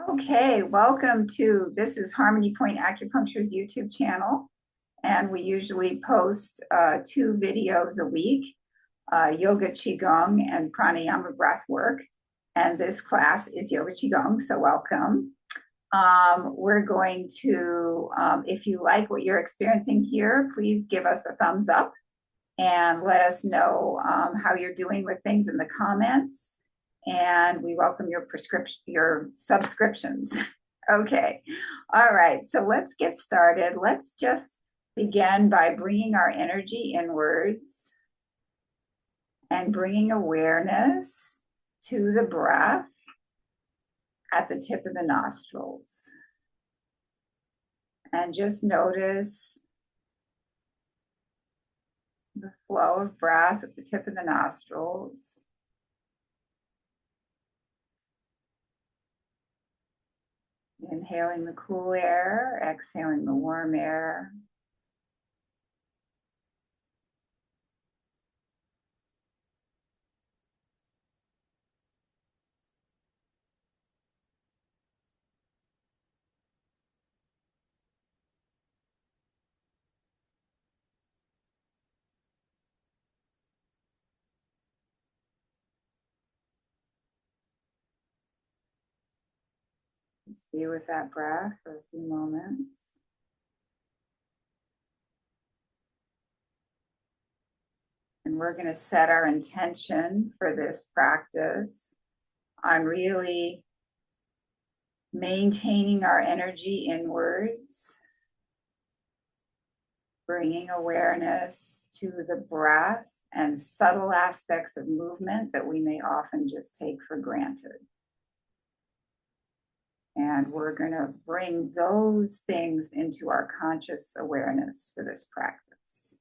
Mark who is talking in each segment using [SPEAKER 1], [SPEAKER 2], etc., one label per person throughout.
[SPEAKER 1] Okay, welcome to this is Harmony Point Acupuncture's YouTube channel, and we usually post two videos a week, yoga qigong and pranayama breath work. And this class is yoga qigong, so welcome. We're going to, if you like what you're experiencing here, please give us a thumbs up and let us know how you're doing with things in the comments. And we welcome your subscriptions. Okay. All right. So let's get started. Let's just begin by bringing our energy inwards and bringing awareness to the breath at the tip of the nostrils. And just notice the flow of breath at the tip of the nostrils. Inhaling the cool air, exhaling the warm air. Just be with that breath for a few moments. And we're going to set our intention for this practice on really maintaining our energy inwards, bringing awareness to the breath and subtle aspects of movement that we may often just take for granted. And we're going to bring those things into our conscious awareness for this practice.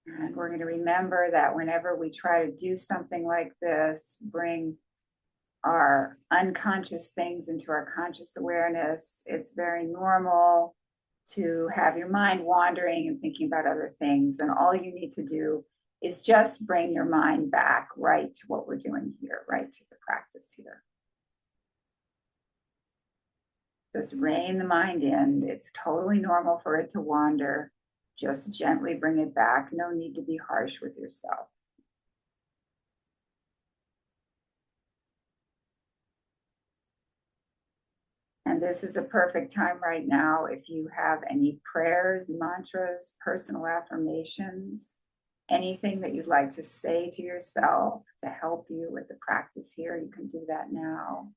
[SPEAKER 1] And we're going to remember that whenever we try to do something like this, bring our unconscious things into our conscious awareness, it's very normal to have your mind wandering and thinking about other things. And all you need to do is just bring your mind back right to what we're doing here, right to the practice here. Just rein the mind in. It's totally normal for it to wander. Just gently bring it back. No need to be harsh with yourself. And this is a perfect time right now if you have any prayers, mantras, personal affirmations, anything that you'd like to say to yourself to help you with the practice here, you can do that now.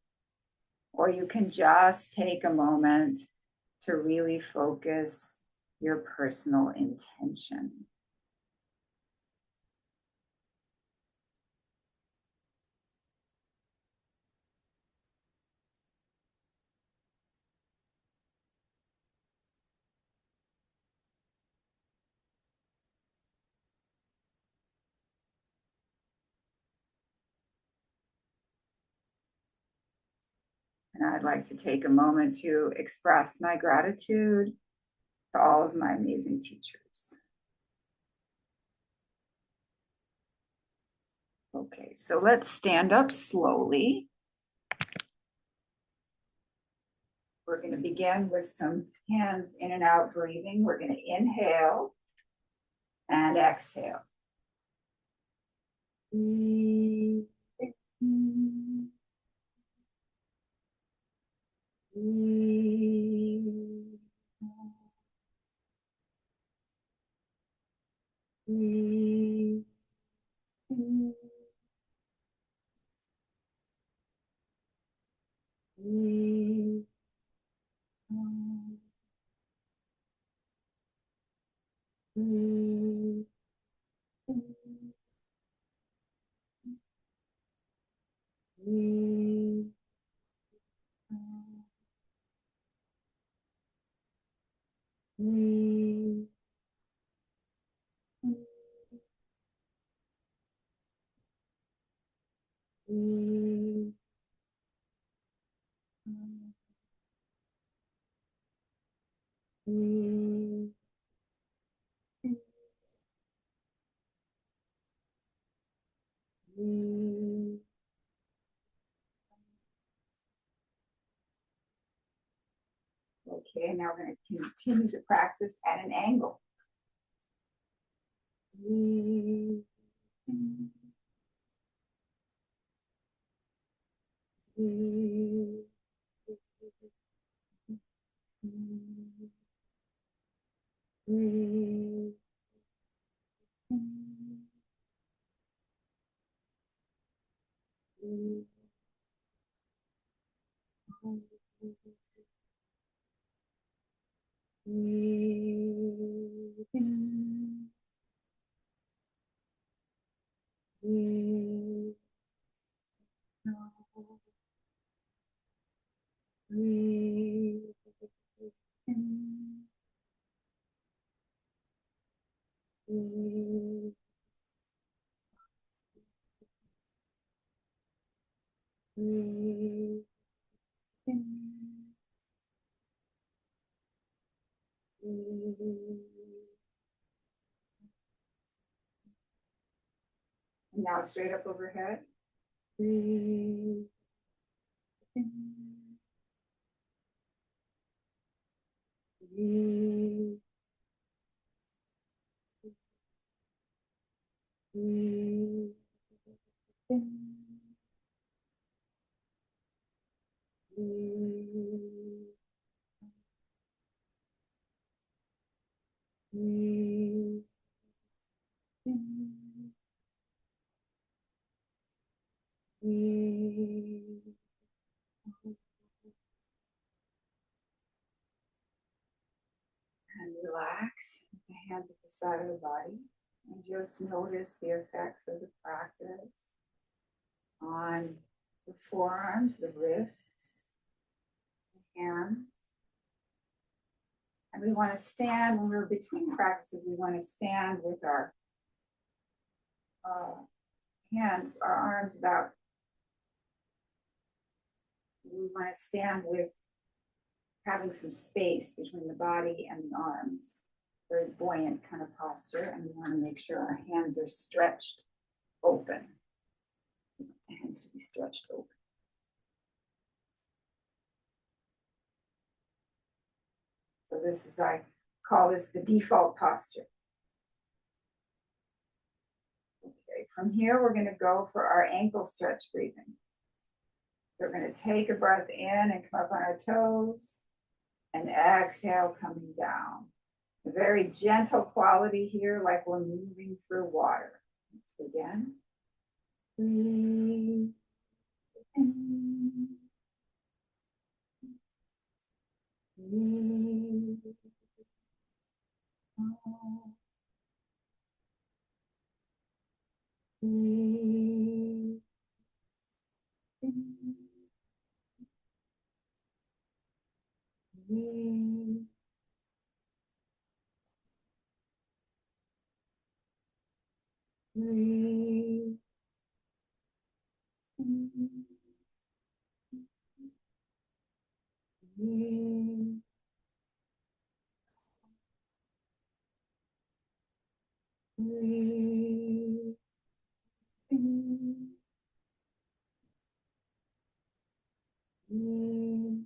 [SPEAKER 1] Or you can just take a moment to really focus your personal intention. And I'd like to take a moment to express my gratitude to all of my amazing teachers. Okay, so let's stand up slowly. We're going to begin with some hands in and out breathing. We're going to inhale and exhale. Okay, now we're going to continue to practice at an angle. Now straight up overhead. And relax with the hands at the side of the body. And just notice the effects of the practice on the forearms, the wrists, the hands. And we want to stand, when we're between practices, we want to stand with our hands, our arms about, we want to stand with having some space between the body and the arms. Very buoyant kind of posture, and we want to make sure our hands are stretched open. The hands to be stretched open. So this is, I call this the default posture. Okay, from here we're going to go for our ankle stretch breathing. So we're going to take a breath in and come up on our toes, and exhale coming down. A very gentle quality here, like we're moving through water. Let's begin. Breathe in. Breathe out. Breathe in. Breathe. Breathe in. Breathe. Breathe in. Breathe.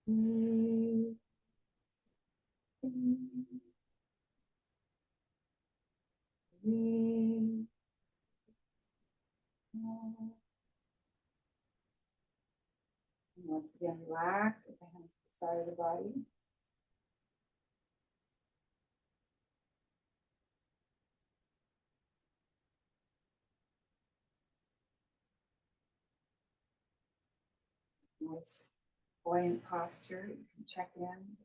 [SPEAKER 1] Breathe in. Breathe out. And once again, relax with the hands to the side of the body. Nice buoyant posture. You can check in.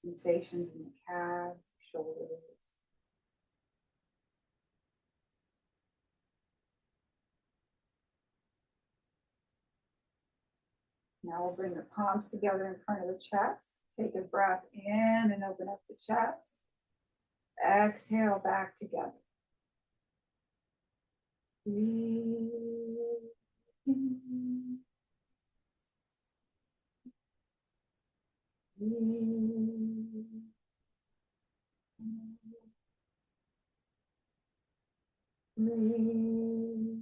[SPEAKER 1] Sensations in the calves, shoulders. Now we'll bring the palms together in front of the chest. Take a breath in and open up the chest. Exhale back together. Breathe in. Breathe out. Breathe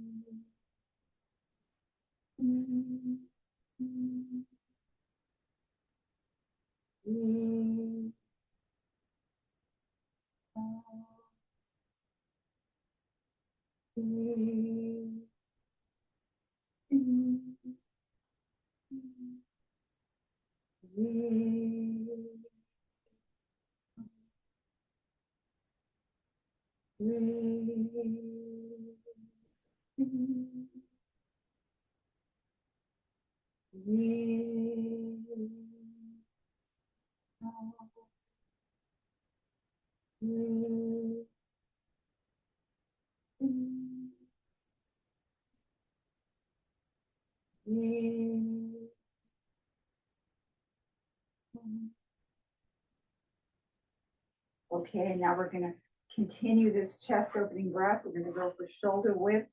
[SPEAKER 1] Okay, now we're going to continue this chest opening breath. We're going to go for shoulder width.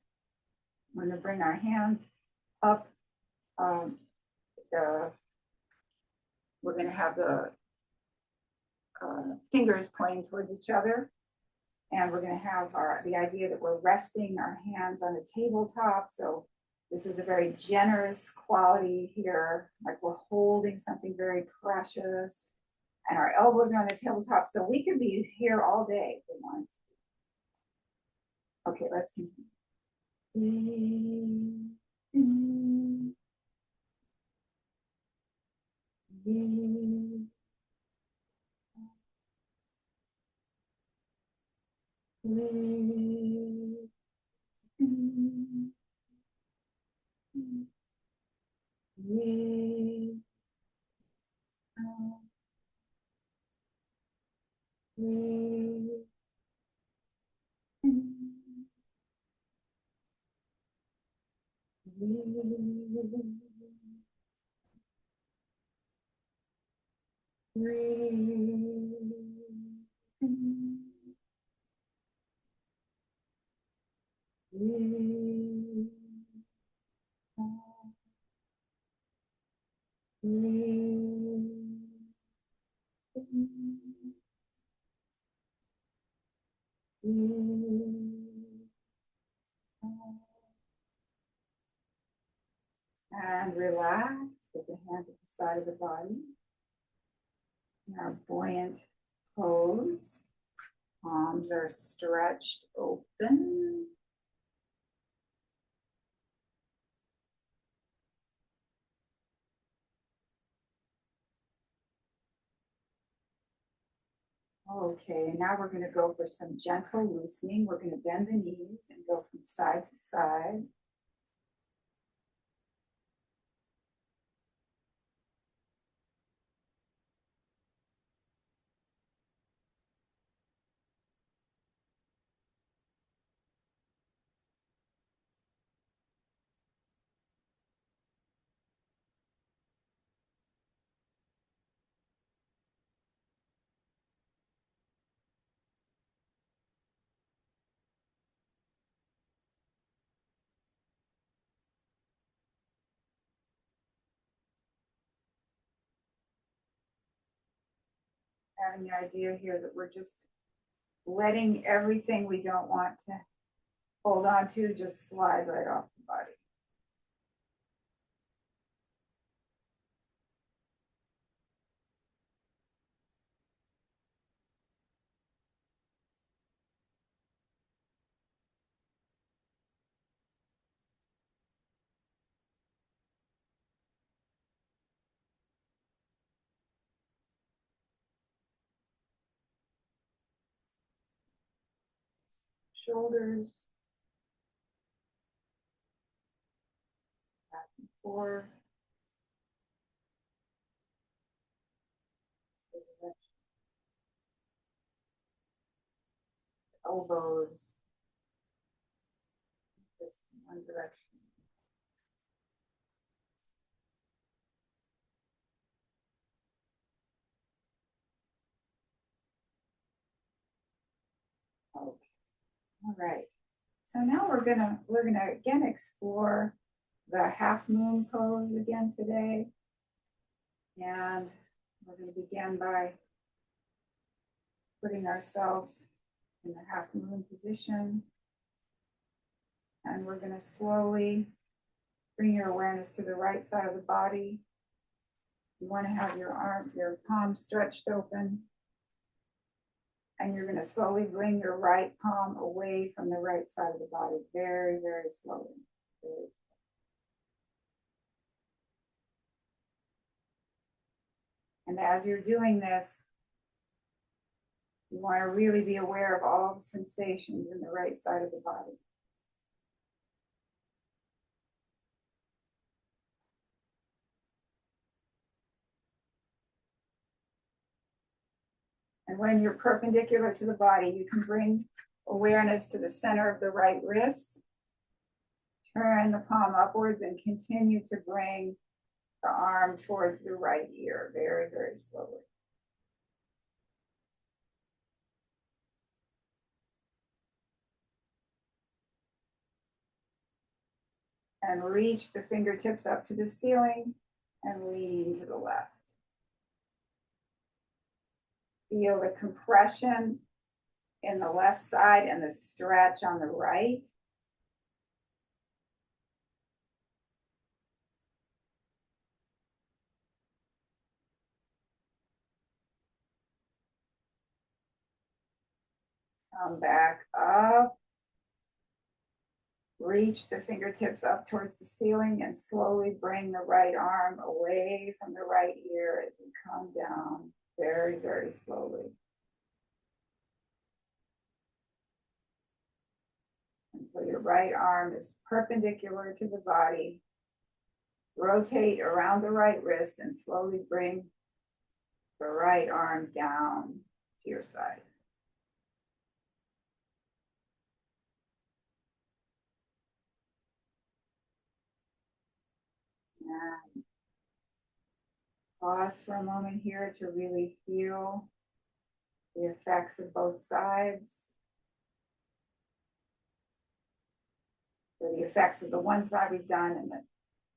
[SPEAKER 1] We're going to bring our hands up. We're going to have the fingers pointing towards each other. And we're going to have the idea that we're resting our hands on the tabletop. So this is a very generous quality here, like we're holding something very precious. And our elbows are on the tabletop. So we could be here all day if we want. Okay, let's continue. And relax with the hands at the side of the body. In our buoyant pose, palms are stretched open. Okay, now we're going to go for some gentle loosening. We're going to bend the knees and go from side to side. Having the idea here that we're just letting everything we don't want to hold on to just slide right off the body. Shoulders, back and forth. Elbows, just in one direction. Okay, all right. So now we're gonna again explore the half moon pose again today. And we're gonna begin by putting ourselves in the half moon position. And we're gonna slowly bring your awareness to the right side of the body. You wanna have your palms stretched open. And you're gonna slowly bring your right palm away from the right side of the body, very, very slowly. Very. And as you're doing this, you want to really be aware of all the sensations in the right side of the body. And when you're perpendicular to the body, you can bring awareness to the center of the right wrist. Turn the palm upwards and continue to bring the arm towards the right ear, very, very slowly. And reach the fingertips up to the ceiling and lean to the left. Feel the compression in the left side and the stretch on the right. Come back up. Reach the fingertips up towards the ceiling and slowly bring the right arm away from the right ear as you come down very, very slowly. Until your right arm is perpendicular to the body. Rotate around the right wrist and slowly bring the right arm down to your side. And pause for a moment here to really feel the effects of both sides. For the effects of the one side we've done, and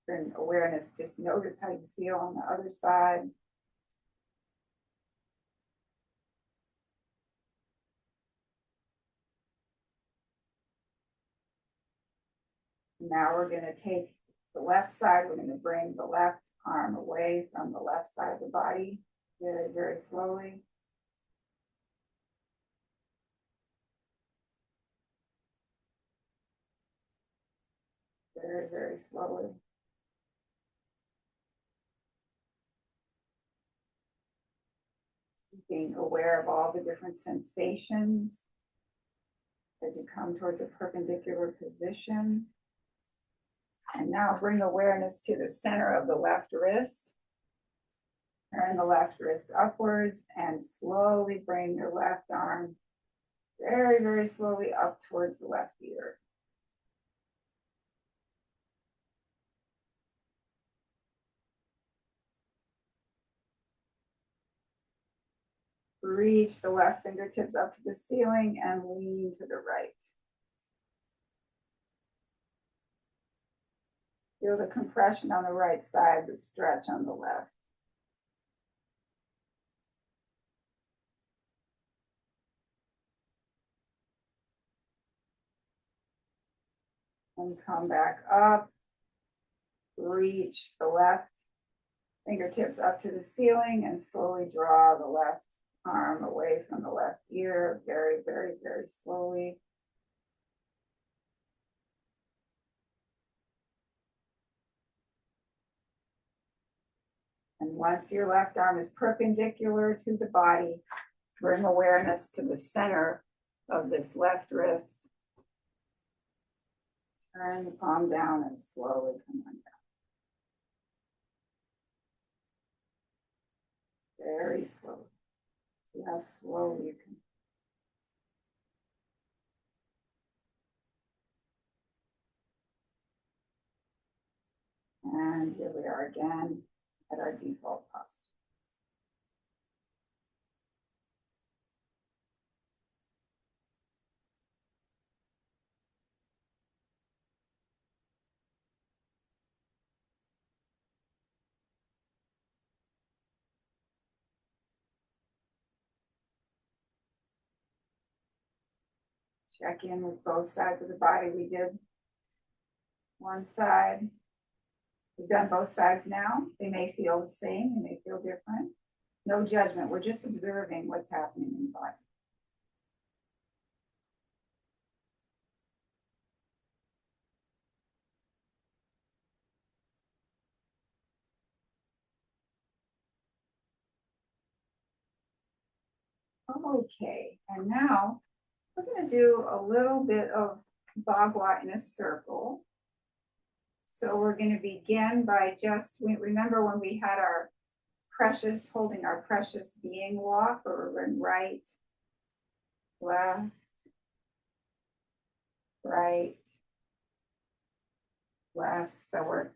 [SPEAKER 1] bring awareness, just notice how you feel on the other side. Now we're going to take the left side, we're going to bring the left arm away from the left side of the body, very, very slowly. Very, very slowly. Being aware of all the different sensations as you come towards a perpendicular position. And now bring awareness to the center of the left wrist. Turn the left wrist upwards and slowly bring your left arm very, very slowly up towards the left ear. Reach the left fingertips up to the ceiling and lean to the right. Feel the compression on the right side, the stretch on the left. And come back up. Reach the left fingertips up to the ceiling and slowly draw the left arm away from the left ear, very, very, very slowly. And once your left arm is perpendicular to the body, bring awareness to the center of this left wrist. Turn the palm down and slowly come on down. Very slowly. See how slowly you can. And here we are again at our default posture. Check in with both sides of the body. We did one side. We've done both sides now. They may feel the same, they may feel different. No judgment. We're just observing what's happening in the body. Okay, and now we're going to do a little bit of Bagua in a circle. So we're going to begin by just, remember when we had our precious, holding our precious being walk, or we're in right, left, right, left. So we're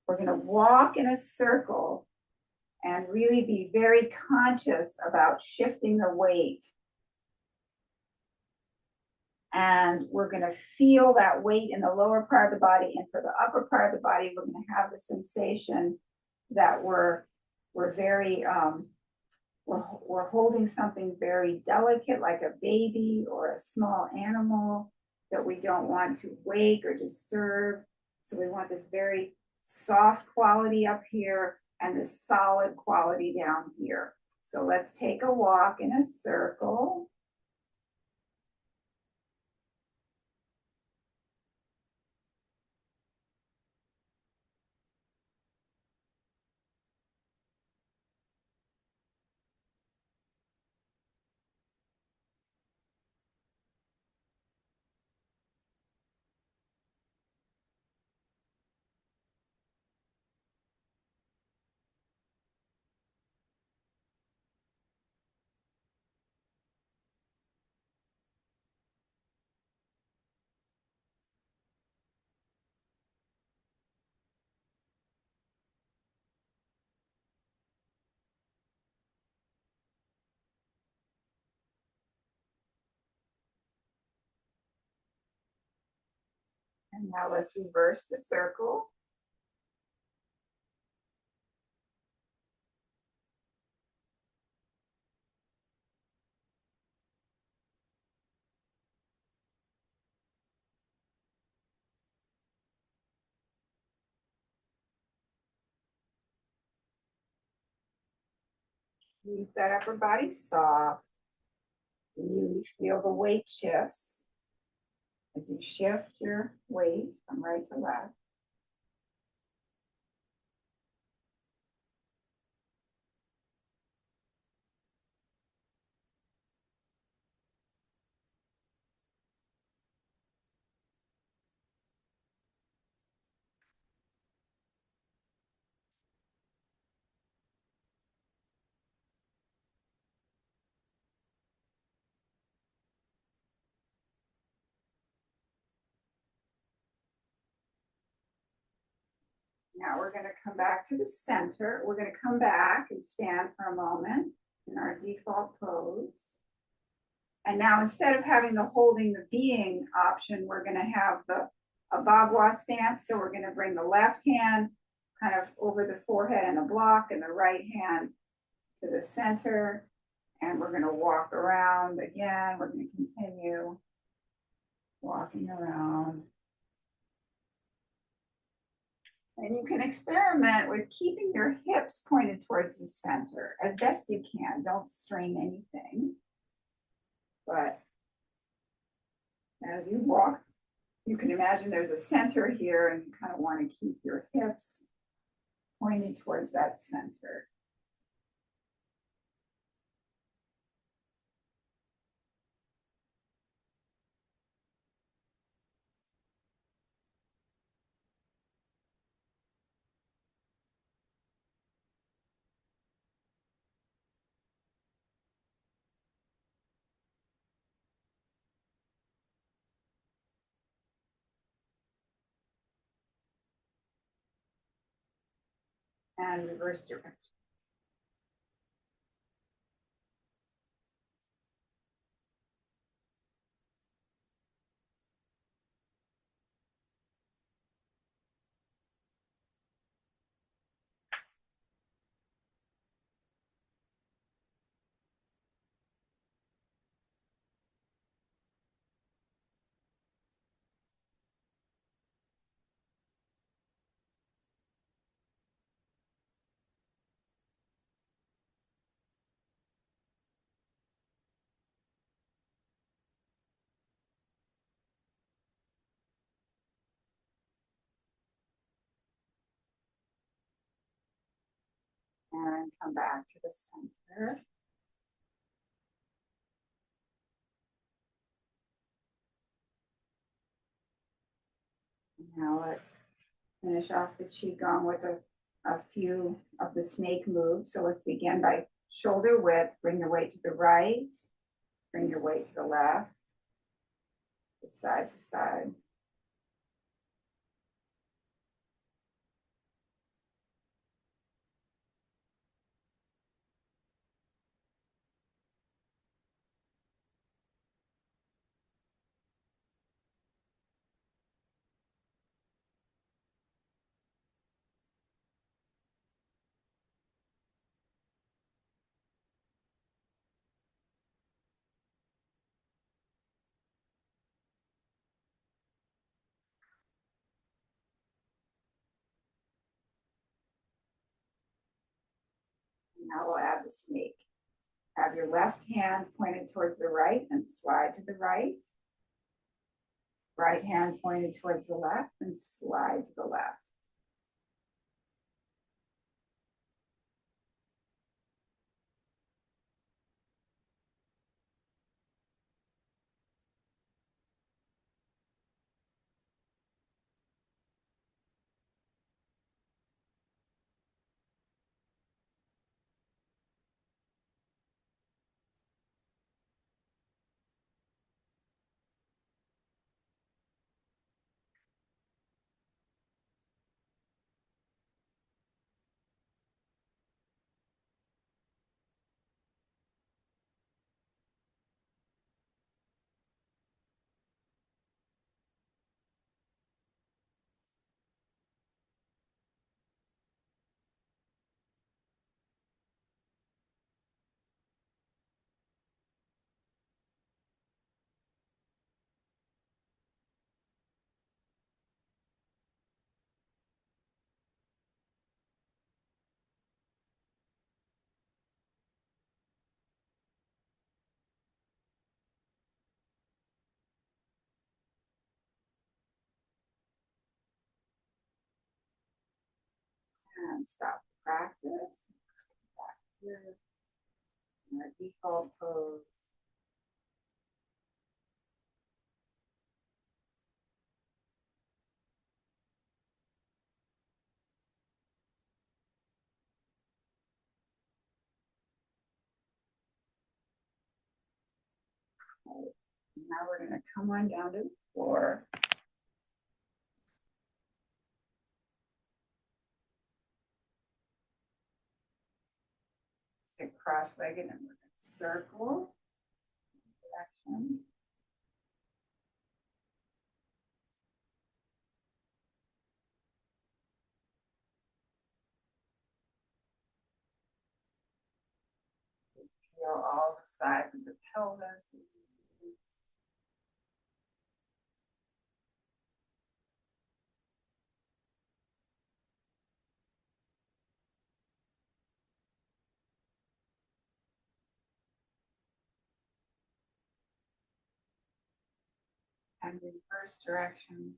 [SPEAKER 1] going to walk in a circle and really be very conscious about shifting the weight. And we're going to feel that weight in the lower part of the body. And for the upper part of the body, we're going to have the sensation that we're very, we're holding something very delicate, like a baby or a small animal that we don't want to wake or disturb. So we want this very soft quality up here and this solid quality down here. So let's take a walk in a circle. And now let's reverse the circle. Keep that upper body soft. You feel the weight shifts as you shift your weight from right to left. Now we're going to come back to the center. We're going to come back and stand for a moment in our default pose. And now instead of having the holding the being option, we're going to have a Bagua stance. So we're going to bring the left hand kind of over the forehead in a block and the right hand to the center. And we're going to walk around again. We're going to continue walking around. And you can experiment with keeping your hips pointed towards the center as best you can. Don't strain anything. But as you walk, you can imagine there's a center here, and you kind of want to keep your hips pointed towards that center. And reverse direction. And come back to the center. Now let's finish off the Qigong with a few of the snake moves. So let's begin by shoulder width. Bring your weight to the right. Bring your weight to the left. Side to side. Now we'll add the snake. Have your left hand pointed towards the right and slide to the right. Right hand pointed towards the left and slide to the left. And stop the practice. Back here in our default pose. Right. Now we're going to come on down to the floor. Sit cross-legged and we're going to circle direction. Feel all the sides of the pelvis as we release. And reverse directions.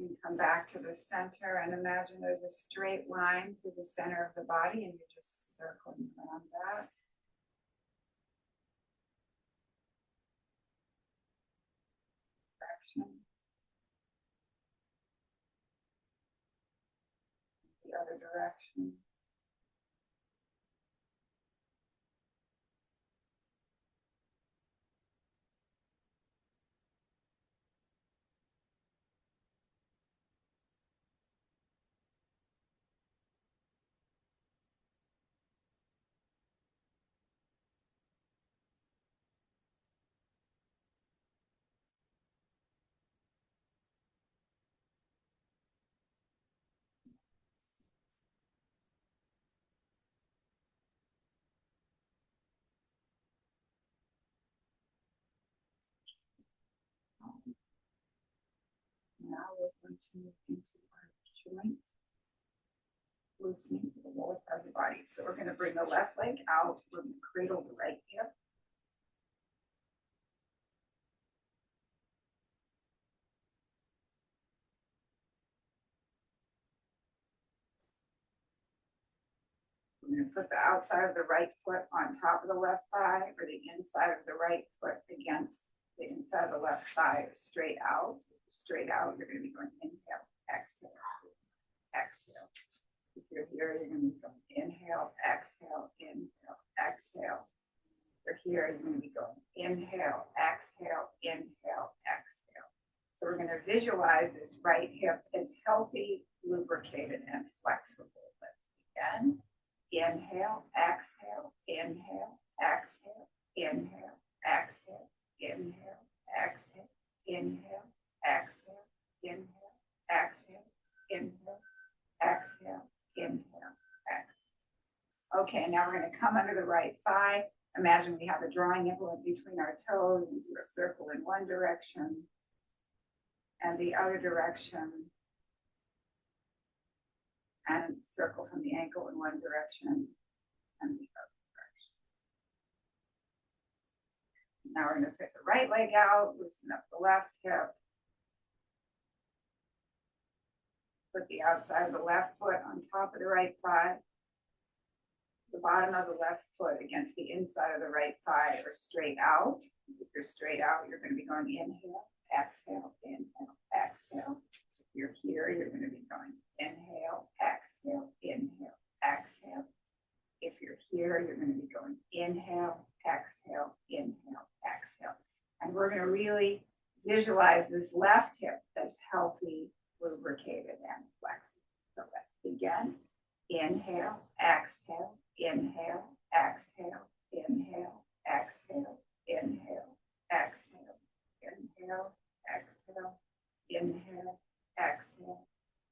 [SPEAKER 1] You come back to the center and imagine there's a straight line through the center of the body and you're just circling around that. Direction. The other direction. Now we're going to move into our joints. loosening the lower part of the body. So we're going to bring the left leg out. We're going to cradle the right hip. We're going to put the outside of the right foot on top of the left thigh, or the inside of the right foot against the inside of the left thigh, straight out. Straight out, you're going to be going inhale, exhale, exhale. If you're here, you're going to be going inhale, exhale, inhale, exhale. If you're here, you're going to be going inhale, exhale, inhale, exhale. So we're going to visualize this right hip as healthy, lubricated, and flexible. Let's begin. Inhale, exhale, inhale, exhale, inhale, exhale, inhale, exhale, inhale, exhale, inhale, exhale, inhale, exhale, inhale, exhale. Okay, now we're going to come under the right thigh. Imagine we have a drawing implement between our toes and do a circle in one direction and the other direction, and circle from the ankle in one direction and the other direction. Now we're going to pick the right leg out, loosen up the left hip. Put the outside of the left foot on top of the right thigh. The bottom of the left foot against the inside of the right thigh, or straight out. If you're straight out, you're going to be going inhale, exhale, inhale, exhale. If you're here, you're going to be going inhale, exhale, inhale, exhale. If you're here, you're going to be going inhale, exhale, inhale, exhale. And we're going to really visualize this left hip as healthy, lubricated, and flexible. So let's begin. Inhale, exhale, inhale, exhale, inhale, exhale, inhale, exhale, inhale, exhale, inhale, exhale,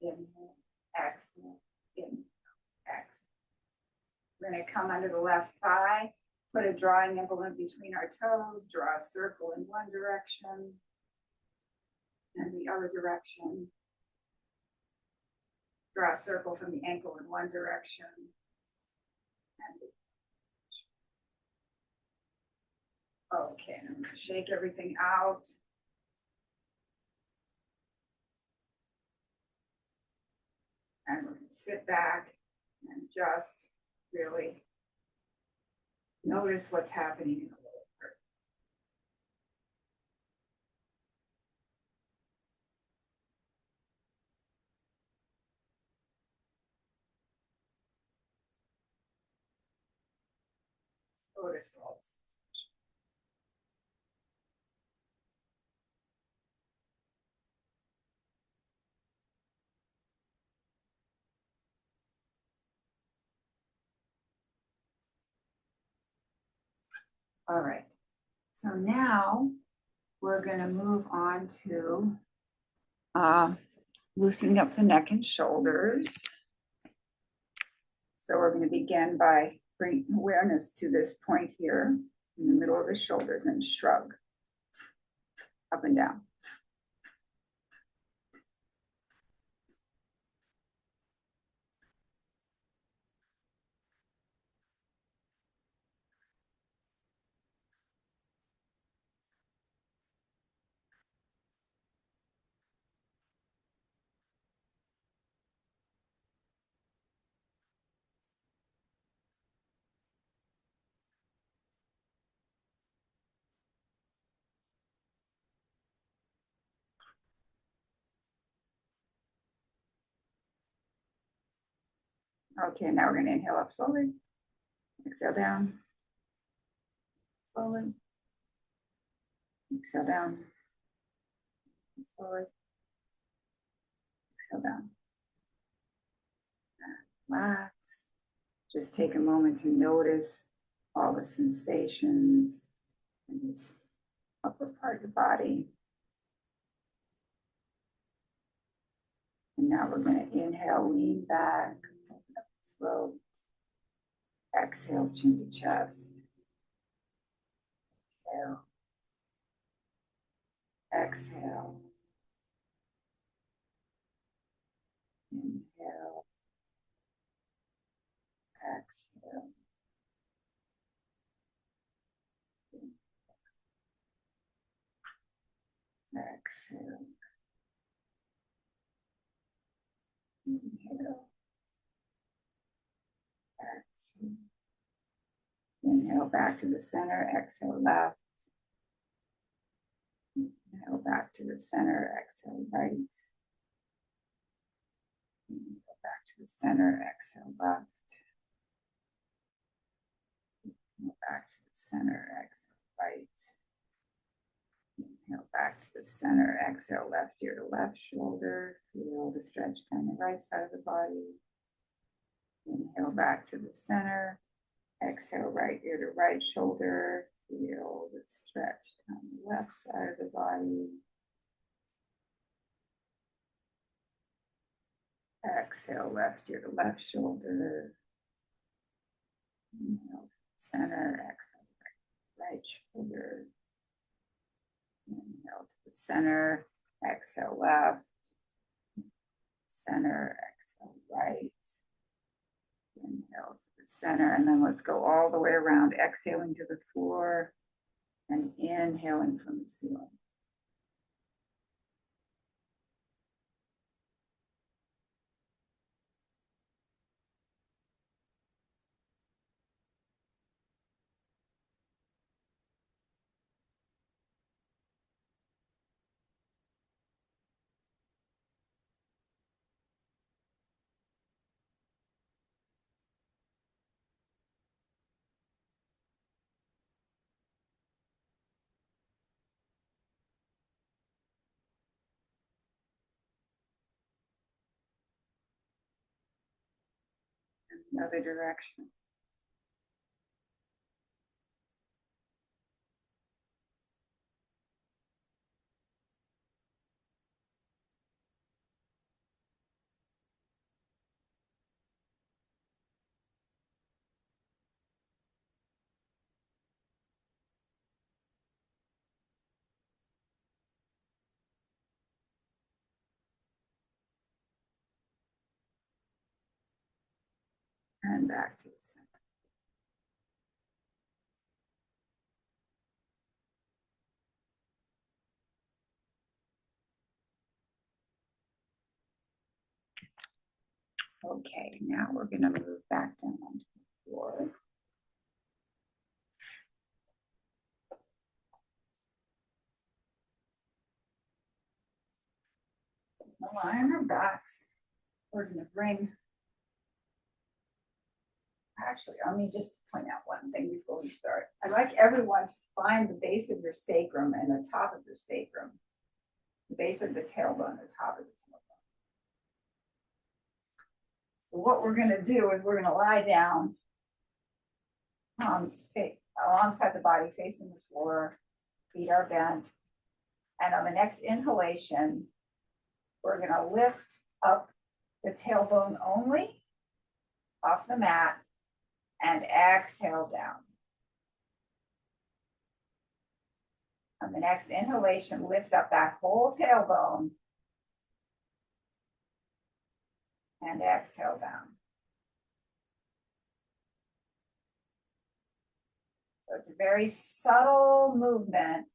[SPEAKER 1] inhale, exhale, inhale, exhale. We're going to come under the left thigh, put a drawing implement between our toes, draw a circle in one direction and the other direction. Draw a circle from the ankle in one direction. Okay, I'm going to shake everything out. And we're going to sit back and just really notice what's happening in the lower part. Notice all this. All right, so now we're going to move on to loosening up the neck and shoulders. So we're going to begin by bringing awareness to this point here in the middle of the shoulders and shrug up and down. Okay, now we're going to inhale up slowly, exhale down, slowly, exhale down, slowly, exhale down. Relax. Just take a moment to notice all the sensations in this upper part of the body. And now we're going to inhale, lean back, open up the throat. Exhale, chin to chest. Inhale. Exhale. Inhale. Exhale. Exhale. Inhale. Exhale. Inhale back to the center. Exhale left. Inhale back to the center. Exhale right. Inhale back to the center. Exhale left. Inhale back to the center. Exhale right. Inhale back to the center. Exhale left ear to left shoulder. Feel the stretch down the right side of the body. Inhale back to the center. Exhale right ear to right shoulder. Feel the stretch down the left side of the body. Exhale left ear to left shoulder. Inhale to the center. Exhale right shoulder. Inhale to the center. Exhale left. Center. Exhale right. Inhale to the center, and then let's go all the way around, exhaling to the floor and inhaling from the ceiling. Another direction. And back to the center. Okay, now we're going to move back down onto the floor. Lie on our backs. We're going to bring, actually, let me just point out one thing before we start. I'd like everyone to find the base of your sacrum and the top of your sacrum, the base of the tailbone, the top of the tailbone. So what we're going to do is we're going to lie down, palms alongside the body, facing the floor, feet are bent. And on the next inhalation, we're going to lift up the tailbone only off the mat and exhale down. On the next inhalation, lift up that whole tailbone and exhale down. So it's a very subtle movement.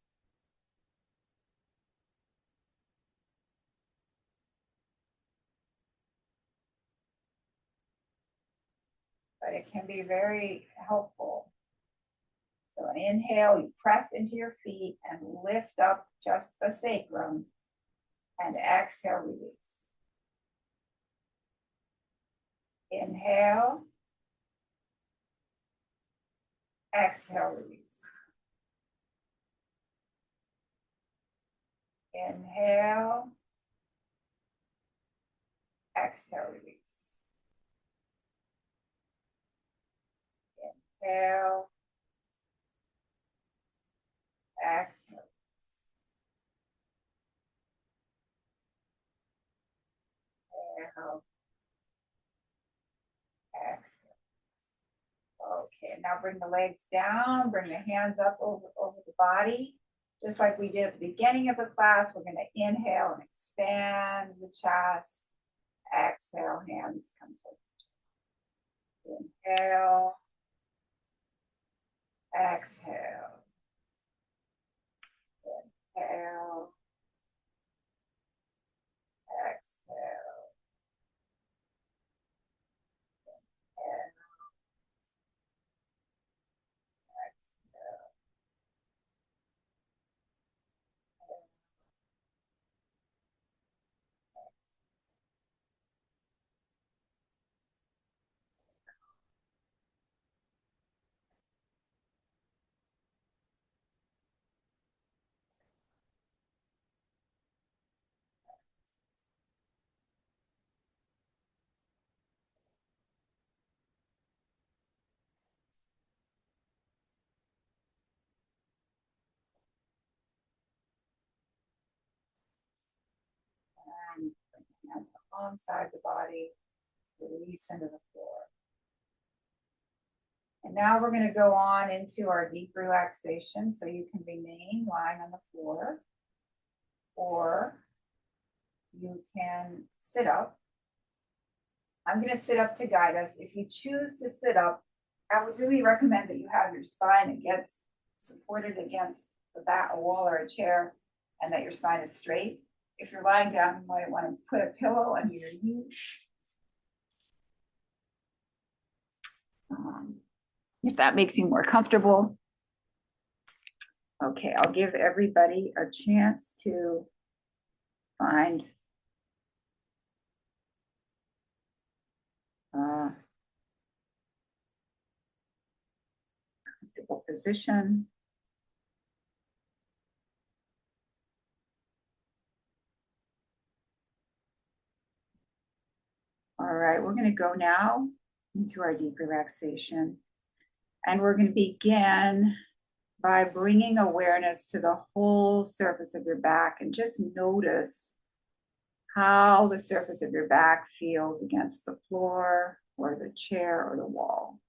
[SPEAKER 1] But it can be very helpful. So an inhale, you press into your feet and lift up just the sacrum, and exhale, release. Inhale, exhale, release. Inhale, exhale, release. Inhale, exhale. Inhale, exhale. Okay, now bring the legs down, bring the hands up over the body. Just like we did at the beginning of the class, we're going to inhale and expand the chest. Exhale, hands come towards. Inhale, exhale, inhale, exhale, and exhale. And bring your hands alongside the body, release into the floor. And now we're going to go on into our deep relaxation. So you can remain lying on the floor, or you can sit up. I'm going to sit up to guide us. If you choose to sit up, I would really recommend that you have your spine supported against the back, a wall or a chair, and that your spine is straight. If you're lying down, you might want to put a pillow under your knees. If that makes you more comfortable. Okay, I'll give everybody a chance to find a comfortable position. All right, we're going to go now into our deep relaxation. And we're going to begin by bringing awareness to the whole surface of your back, and just notice how the surface of your back feels against the floor or the chair or the wall.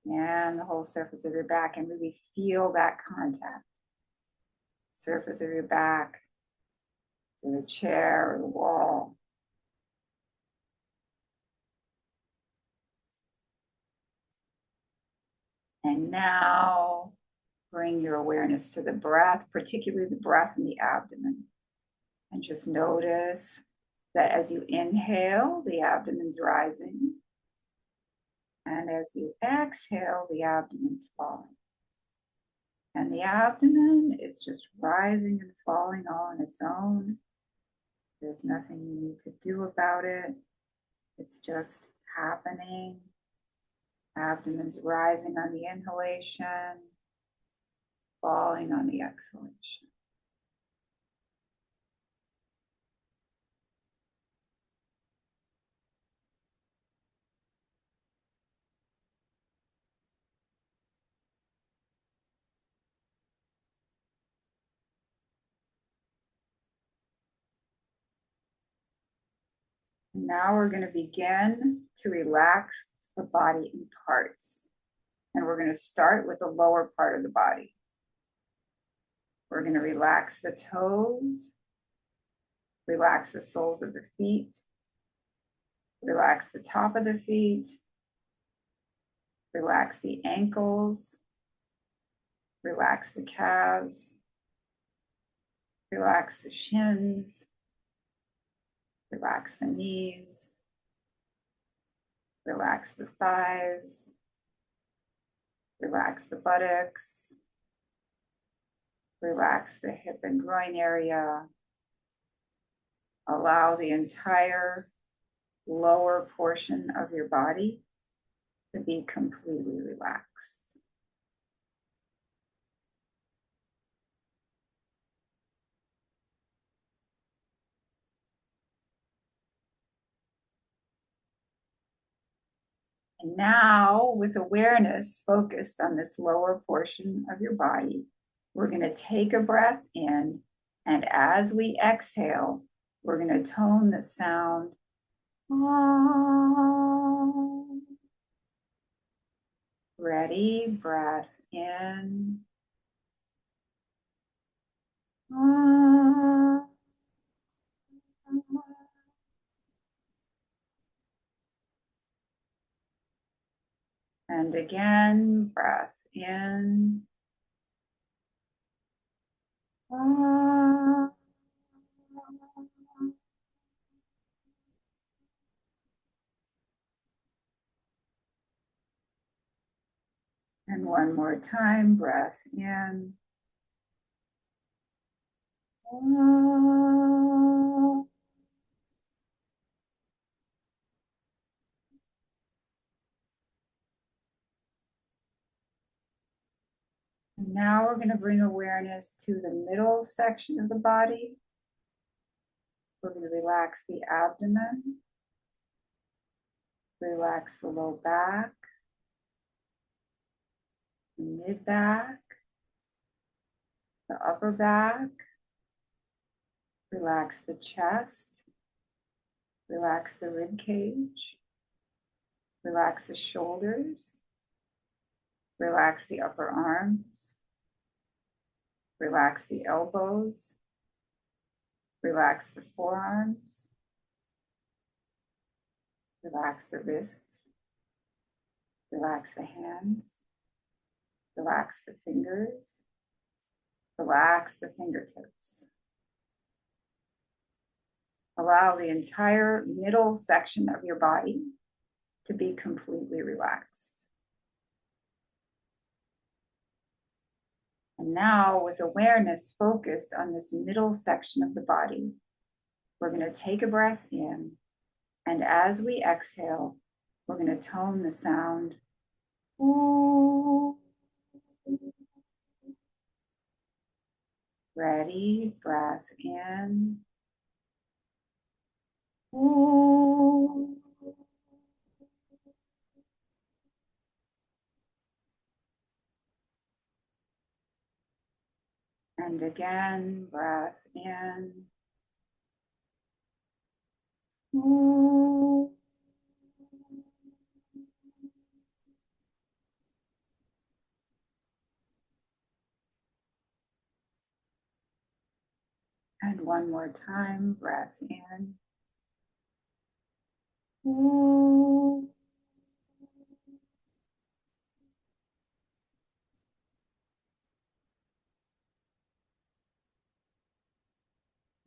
[SPEAKER 1] And the whole surface of your back, and really feel that contact. Surface of your back to the chair or the wall. And now bring your awareness to the breath, particularly the breath in the abdomen. And just notice that as you inhale, the abdomen's rising. And as you exhale, the abdomen's falling. And the abdomen is just rising and falling all on its own. There's nothing you need to do about it. It's just happening. Abdomen's rising on the inhalation, falling on the exhalation. Now we're going to begin to relax the body in parts. And we're going to start with the lower part of the body. We're going to relax the toes, relax the soles of the feet, relax the top of the feet, relax the ankles, relax the calves, relax the shins, relax the knees, relax the thighs, relax the buttocks, relax the hip and groin area. Allow the entire lower portion of your body to be completely relaxed. And now, with awareness focused on this lower portion of your body, we're going to take a breath in. And as we exhale, we're going to tone the sound. Ready, breath in. And again, breath in. And one more time, breath in. And now we're going to bring awareness to the middle section of the body. We're going to relax the abdomen, relax the low back, the mid back, the upper back, relax the chest, relax the rib cage, relax the shoulders, relax the upper arms, relax the elbows, relax the forearms, relax the wrists, relax the hands, relax the fingers, relax the fingertips. Allow the entire middle section of your body to be completely relaxed. And now, with awareness focused on this middle section of the body, we're going to take a breath in. And as we exhale, we're going to tone the sound. Ooh. Ready, breath in. Ooh. And again, breath in. Ooh. And one more time, breath in. Ooh.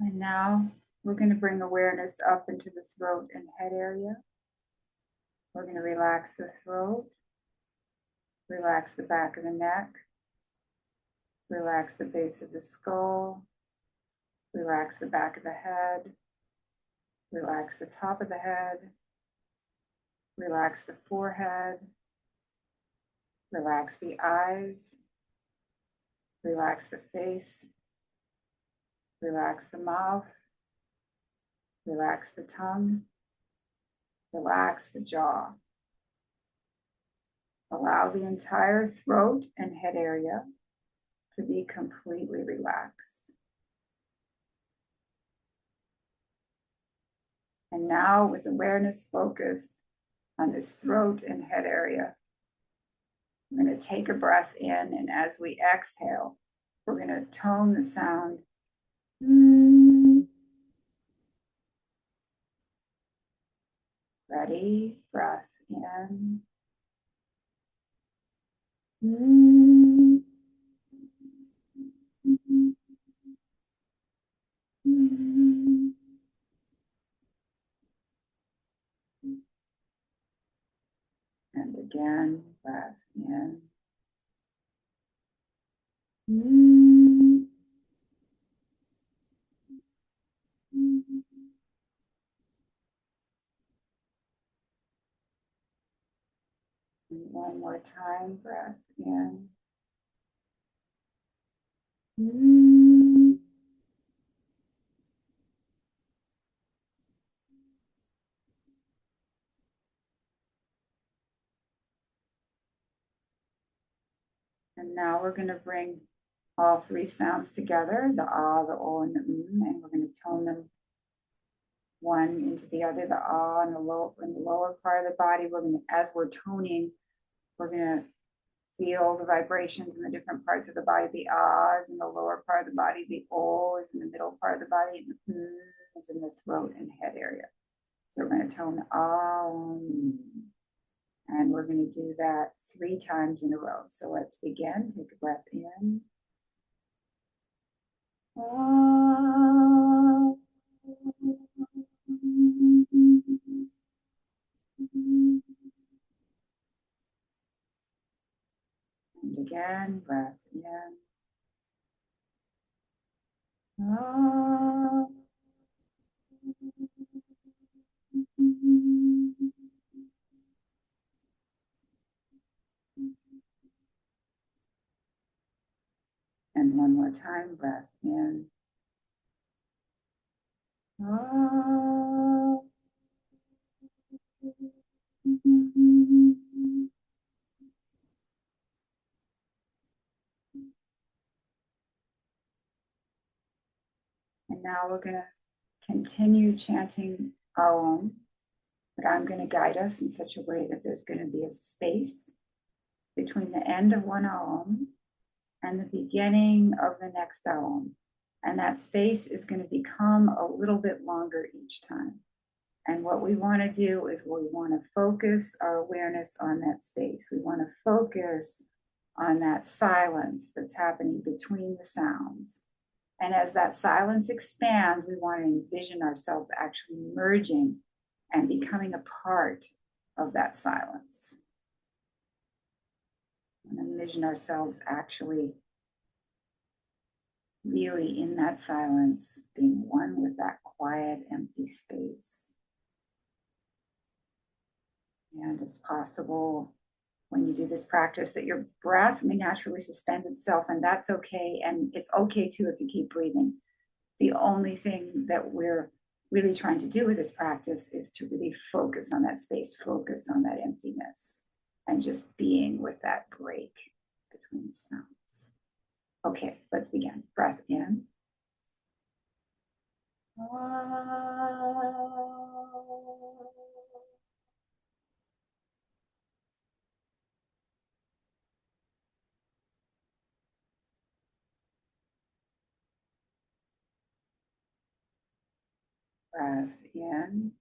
[SPEAKER 1] And now we're going to bring awareness up into the throat and head area. We're going to relax the throat, relax the back of the neck, relax the base of the skull, relax the back of the head, relax the top of the head, relax the forehead, relax the eyes, relax the face, relax the mouth, relax the tongue, relax the jaw. Allow the entire throat and head area to be completely relaxed. And now, with awareness focused on this throat and head area, I'm going to take a breath in, and as we exhale, we're going to tone the sound. Ready? Breath in. And again, breath in. And one more time, breath in. And now we're going to bring all three sounds together, the ah, the o, and the and we're going to tone them one into the other, the ah in the lower part of the body. We're going to, as we're toning, we're going to feel the vibrations in the different parts of the body. The ah is in the lower part of the body, the o is in the middle part of the body, and the is in the throat and head area. So we're going to tone ah, and we're going to do that 3 times in a row. So let's begin. Take a breath in. Ah. And again, breath in. Ah. And one more time, breath in. Ah. And now we're going to continue chanting Aum, but I'm going to guide us in such a way that there's going to be a space between the end of one Aum and the beginning of the next Aum. And that space is going to become a little bit longer each time. And what we want to do is we want to focus our awareness on that space. We want to focus on that silence that's happening between the sounds. And as that silence expands, we want to envision ourselves actually merging and becoming a part of that silence. And envision ourselves actually really in that silence, being one with that quiet, empty space. And it's possible when you do this practice that your breath may naturally suspend itself, and that's okay. And it's okay too if you keep breathing. The only thing that we're really trying to do with this practice is to really focus on that space, focus on that emptiness, and just being with that break between sounds. Okay, let's begin. Breath in. Breath in.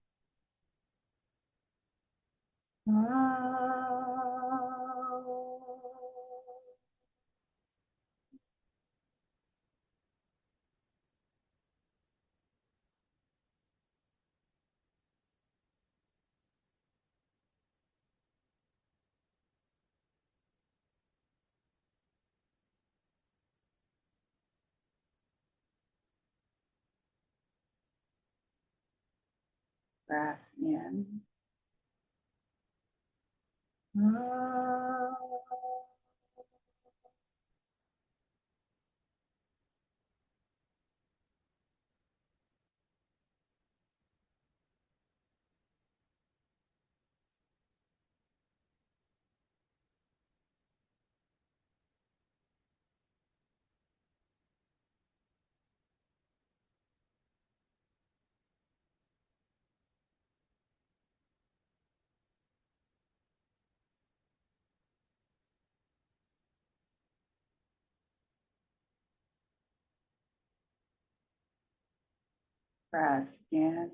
[SPEAKER 1] Breath in. Breath in.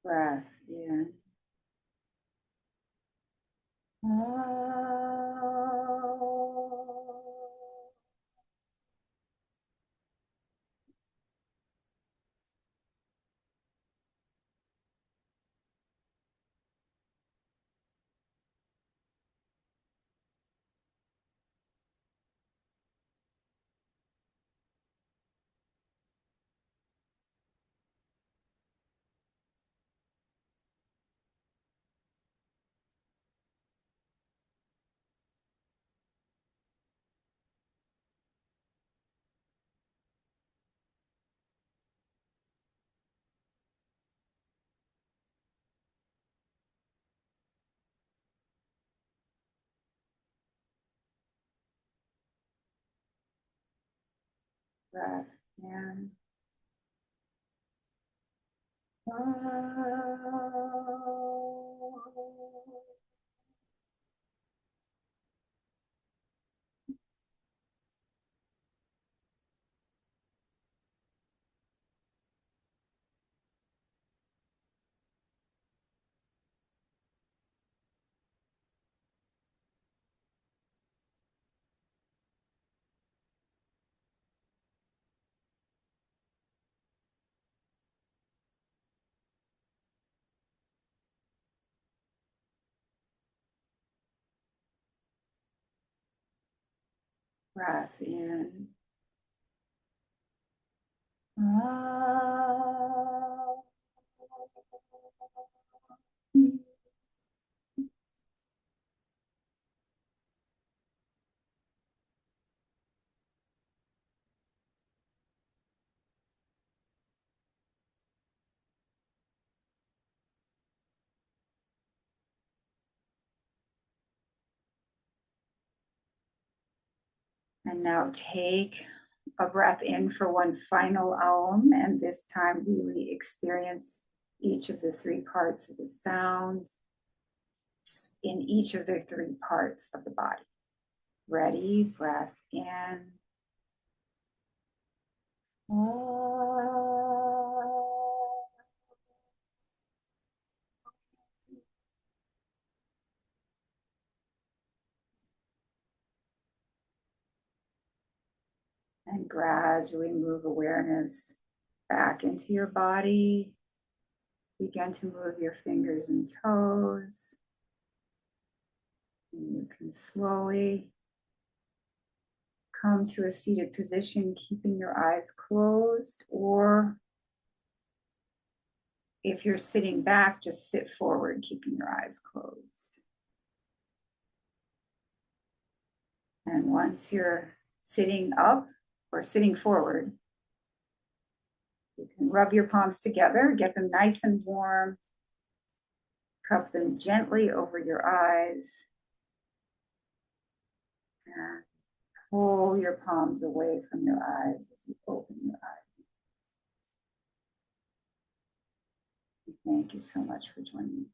[SPEAKER 1] Breath in. Breath in. Oh. Breath in. Oh. And now take a breath in for one final Aum, and this time really experience each of the three parts of the sounds in each of the three parts of the body. Ready, breath in. And gradually move awareness back into your body. Begin to move your fingers and toes. And you can slowly come to a seated position, keeping your eyes closed, or if you're sitting back, just sit forward, keeping your eyes closed. And once you're sitting up or sitting forward, you can rub your palms together, get them nice and warm, cup them gently over your eyes, and pull your palms away from your eyes as you open your eyes. Thank you so much for joining me.